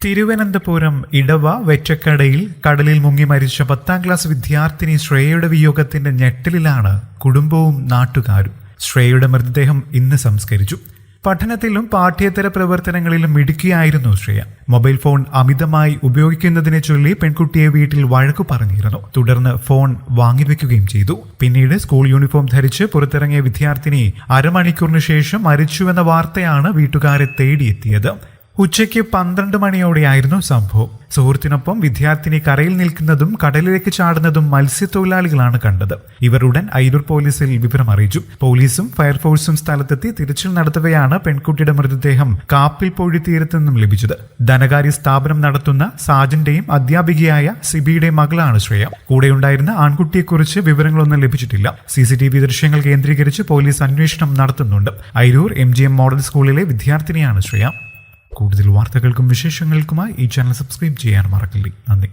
തിരുവനന്തപുരം ഇടവ വെറ്റക്കടയിൽ കടലിൽ മുങ്ങി മരിച്ച 10ാം ക്ലാസ് വിദ്യാർത്ഥിനി ശ്രേയയുടെ വിയോഗത്തിന്റെ ഞെട്ടലിലാണ് കുടുംബവും നാട്ടുകാരും. ശ്രേയയുടെ മൃതദേഹം ഇന്ന് സംസ്കരിച്ചു. പഠനത്തിലും പാഠ്യേതര പ്രവർത്തനങ്ങളിലും മിടുക്കിയായിരുന്നു ശ്രേയ. മൊബൈൽ ഫോൺ അമിതമായി ഉപയോഗിക്കുന്നതിനെ ചൊല്ലി പെൺകുട്ടിയെ വീട്ടിൽ വഴക്കു പറഞ്ഞിരുന്നു. തുടർന്ന് ഫോൺ വാങ്ങിവെക്കുകയും ചെയ്തു. പിന്നീട് സ്കൂൾ യൂണിഫോം ധരിച്ച് പുറത്തിറങ്ങിയ വിദ്യാർത്ഥിനി അരമണിക്കൂറിന് ശേഷം മരിച്ചുവെന്ന വാർത്തയാണ് വീട്ടുകാരെ തേടിയെത്തിയത്. ഉച്ചയ്ക്ക് 12 മണിയോടെയായിരുന്നു സംഭവം. സുഹൃത്തിനൊപ്പം വിദ്യാർത്ഥിനി കരയിൽ നിൽക്കുന്നതും കടലിലേക്ക് ചാടുന്നതും മത്സ്യത്തൊഴിലാളികളാണ് കണ്ടത്. ഇവർ ഉടൻ അയിരൂർ പോലീസിൽ വിവരം അറിയിച്ചു. പോലീസും ഫയർഫോഴ്സും സ്ഥലത്തെത്തി തിരച്ചിൽ നടത്തവെയാണ് പെൺകുട്ടിയുടെ മൃതദേഹം കാപ്പിൽ പൊഴി തീരത്തു നിന്നും ലഭിച്ചത്. ധനകാര്യ സ്ഥാപനം നടത്തുന്ന സാജന്റെയും അധ്യാപികയായ സിബിയുടെയും മകളാണ് ശ്രേയ. കൂടെയുണ്ടായിരുന്ന ആൺകുട്ടിയെക്കുറിച്ച് വിവരങ്ങളൊന്നും ലഭിച്ചിട്ടില്ല. CCTV ദൃശ്യങ്ങൾ കേന്ദ്രീകരിച്ച് പോലീസ് അന്വേഷണം നടത്തുന്നുണ്ട്. അയിരൂർ MGM മോഡൽ സ്കൂളിലെ വിദ്യാർത്ഥിനിയാണ് ശ്രേയ. കൂടുതൽ വാർത്തകൾക്കും വിശേഷങ്ങൾക്കുമായി ഈ ചാനൽ സബ്സ്ക്രൈബ് ചെയ്യാൻ മറക്കല്ലേ. നന്ദി.